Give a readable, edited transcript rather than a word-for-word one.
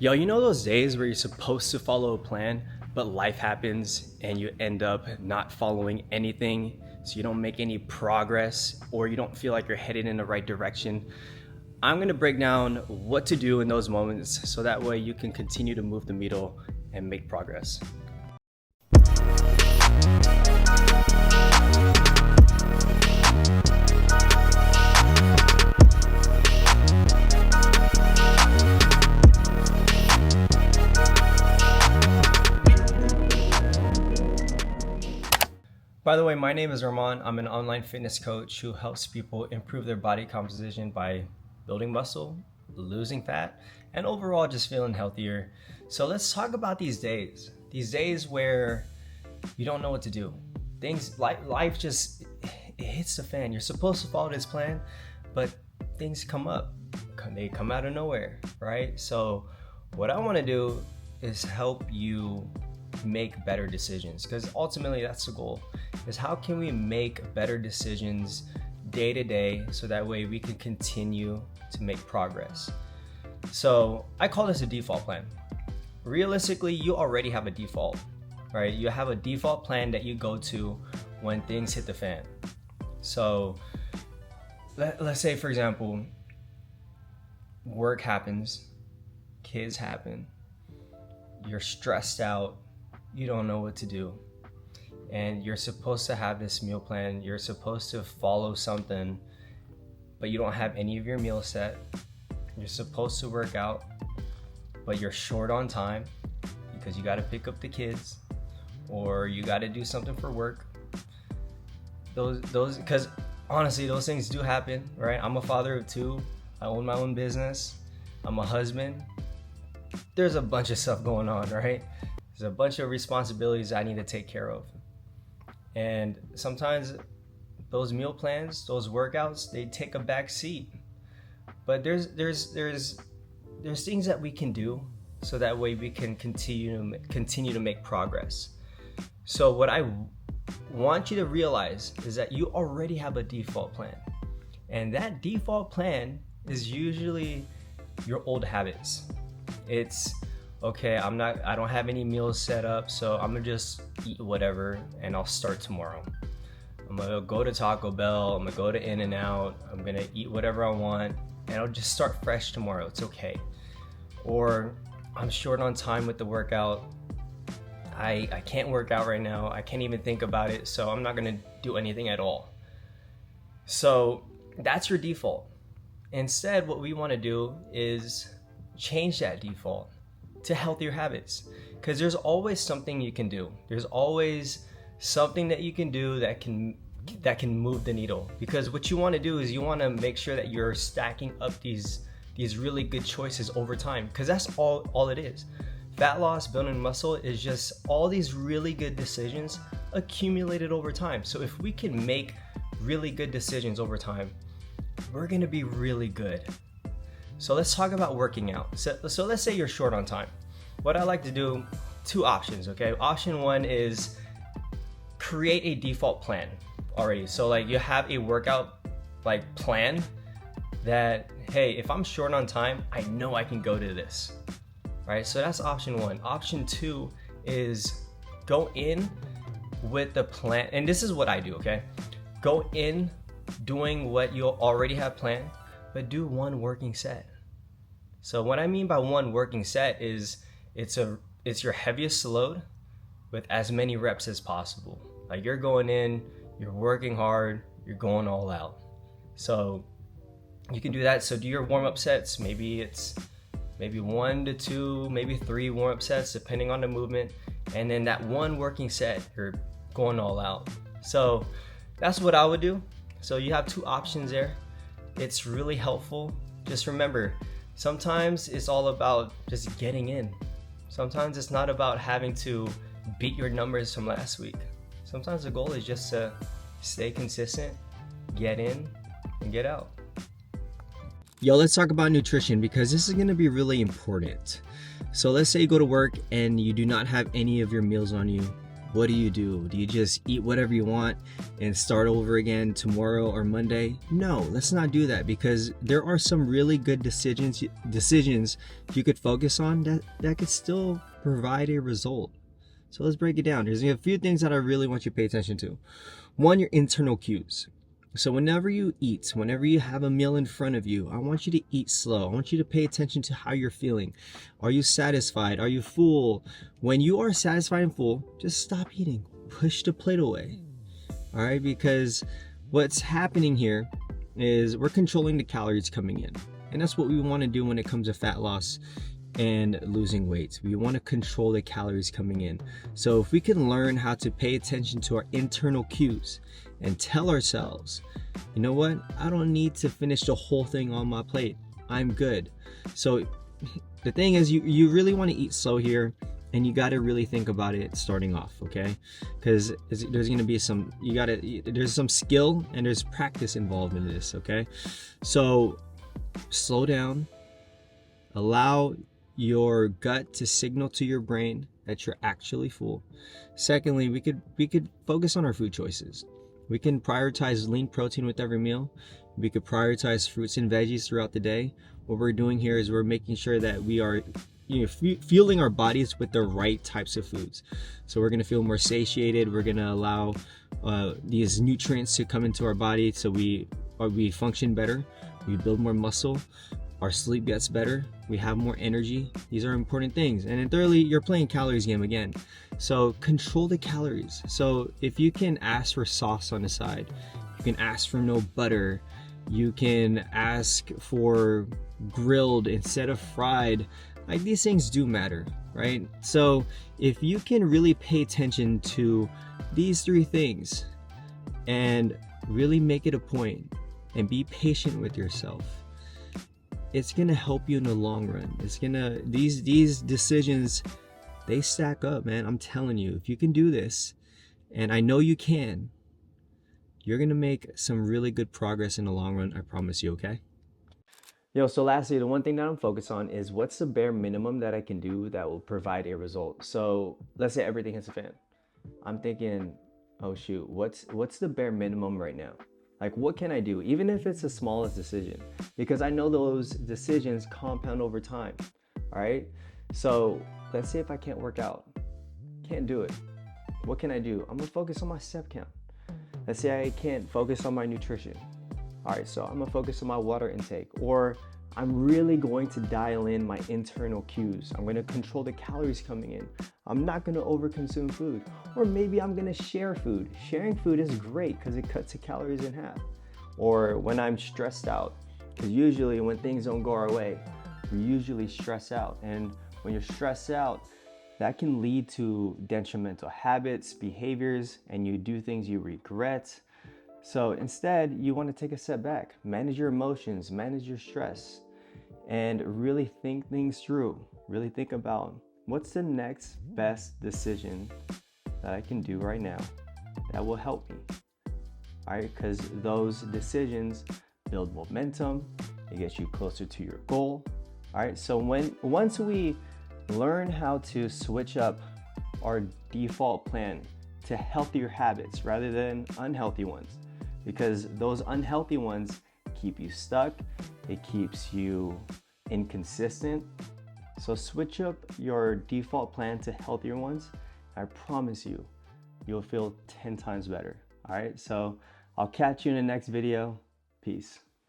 Yo, you know those days where you're supposed to follow a plan, but life happens and you end up not following anything, so you don't make any progress or you don't feel like you're headed in the right direction? I'm gonna break down what to do in those moments so that way you can continue to move the needle and make progress. By the way, my name is Arman. I'm an online fitness coach who helps people improve their body composition by building muscle, losing fat, and overall just feeling healthier. So let's talk about these days where you don't know what to do. Life just it hits the fan. You're supposed to follow this plan, but things come up. They come out of nowhere, right? So what I want to do is help you make better decisions, because ultimately that's the goal, is how can we make better decisions day to day so that way we can continue to make progress. So I call this a default plan. Realistically, you already have a default, right? You have a default plan that you go to when things hit the fan. So let's say, for example, work happens, kids happen, you're stressed out, you don't know what to do, and you're supposed to have this meal plan, you're supposed to follow something, but you don't have any of your meals set. You're supposed to work out, but you're short on time because you got to pick up the kids or you got to do something for work. Those because honestly those things do happen, right? I'm a father of two, I own my own business, I'm a husband. There's a bunch of stuff going on, right? There's a bunch of responsibilities I need to take care of. And sometimes those meal plans, those workouts, they take a back seat. But there's things that we can do so that way we can continue to make progress. So what I want you to realize is that you already have a default plan. And that default plan is usually your old habits. It's okay, I don't have any meals set up, so I'm gonna just eat whatever and I'll start tomorrow. I'm gonna go to Taco Bell, I'm gonna go to In-N-Out, I'm gonna eat whatever I want and I'll just start fresh tomorrow, it's okay. Or I'm short on time with the workout, I can't work out right now, I can't even think about it, so I'm not gonna do anything at all. So that's your default. Instead, what we wanna do is change that default to healthier habits, because there's always something you can do. There's always something that you can do that can move the needle, because what you want to do is you want to make sure that you're stacking up these really good choices over time, because that's all it is. Fat loss, building muscle is just all these really good decisions accumulated over time. So if we can make really good decisions over time, we're going to be really good. So let's talk about working out. So let's say you're short on time. What I like to do, two options, okay? Option one is create a default plan already. So like you have a workout like plan that, hey, if I'm short on time, I know I can go to this, right? So that's option one. Option two is go in with the plan. And this is what I do, okay? Go in doing what you already have planned, but do one working set. So what I mean by one working set is it's your heaviest load with as many reps as possible. Like you're going in, you're working hard, you're going all out. So you can do that. So do your warm-up sets. Maybe it's 1 to 2, maybe 3 warm-up sets depending on the movement. And then that one working set, you're going all out. So that's what I would do. So you have two options there. It's really helpful. Just remember, sometimes it's all about just getting in. Sometimes it's not about having to beat your numbers from last week. Sometimes the goal is just to stay consistent, get in, and get out. Yo, let's talk about nutrition, because this is going to be really important. So let's say you go to work and you do not have any of your meals on you. what do? Do you just eat whatever you want and start over again tomorrow or Monday? No, let's not do that, because there are some really good decisions you could focus on that could still provide a result. So let's break it down. There's a few things that I really want you to pay attention to. One, your internal cues. So whenever you eat, whenever you have a meal in front of you, I want you to eat slow. I want you to pay attention to how you're feeling. Are you satisfied? Are you full? When you are satisfied and full, just stop eating. Push the plate away. All right? Because what's happening here is we're controlling the calories coming in. And that's what we want to do when it comes to fat loss and losing weight. We want to control the calories coming in. So if we can learn how to pay attention to our internal cues and tell ourselves, you know what, I don't need to finish the whole thing on my plate, I'm good. So the thing is, you really want to eat slow here, and you got to really think about it starting off, okay? Because there's going to be there's some skill and there's practice involved in this, okay? So slow down, allow your gut to signal to your brain that you're actually full. Secondly, we could focus on our food choices. We can prioritize lean protein with every meal. We could prioritize fruits and veggies throughout the day. What we're doing here is we're making sure that we are fueling our bodies with the right types of foods. So we're going to feel more satiated. We're going to allow these nutrients to come into our body so we function better. We build more muscle. Our sleep gets better. We have more energy. These are important things. And then thirdly, you're playing calories game again. So control the calories. So if you can ask for sauce on the side, you can ask for no butter, you can ask for grilled instead of fried. Like, these things do matter, right? So if you can really pay attention to these three things and really make it a point and be patient with yourself, it's gonna help you in the long run. These decisions, they stack up, man. I'm telling you, if you can do this, and I know you can, you're gonna make some really good progress in the long run. I promise you, okay? Yo, so lastly, the one thing that I'm focused on is what's the bare minimum that I can do that will provide a result. So let's say everything hits a fan. I'm thinking, oh shoot, what's the bare minimum right now? Like, what can I do, even if it's the smallest decision? Because I know those decisions compound over time, all right? So let's say if I can't work out, can't do it. What can I do? I'm gonna focus on my step count. Let's say I can't focus on my nutrition. All right, so I'm gonna focus on my water intake, or I'm really going to dial in my internal cues. I'm gonna control the calories coming in. I'm not gonna overconsume food. Or maybe I'm gonna share food. Sharing food is great because it cuts the calories in half. Or when I'm stressed out, because usually when things don't go our way, we usually stress out. And when you're stressed out, that can lead to detrimental habits, behaviors, and you do things you regret. So instead, you want to take a step back, manage your emotions, manage your stress, and really think things through. Really think about, what's the next best decision that I can do right now that will help me? All right, because those decisions build momentum, it gets you closer to your goal. All right, so once we learn how to switch up our default plan to healthier habits rather than unhealthy ones, because those unhealthy ones keep you stuck, it keeps you inconsistent. So switch up your default plan to healthier ones. I promise you, you'll feel 10 times better. All right, so I'll catch you in the next video. Peace.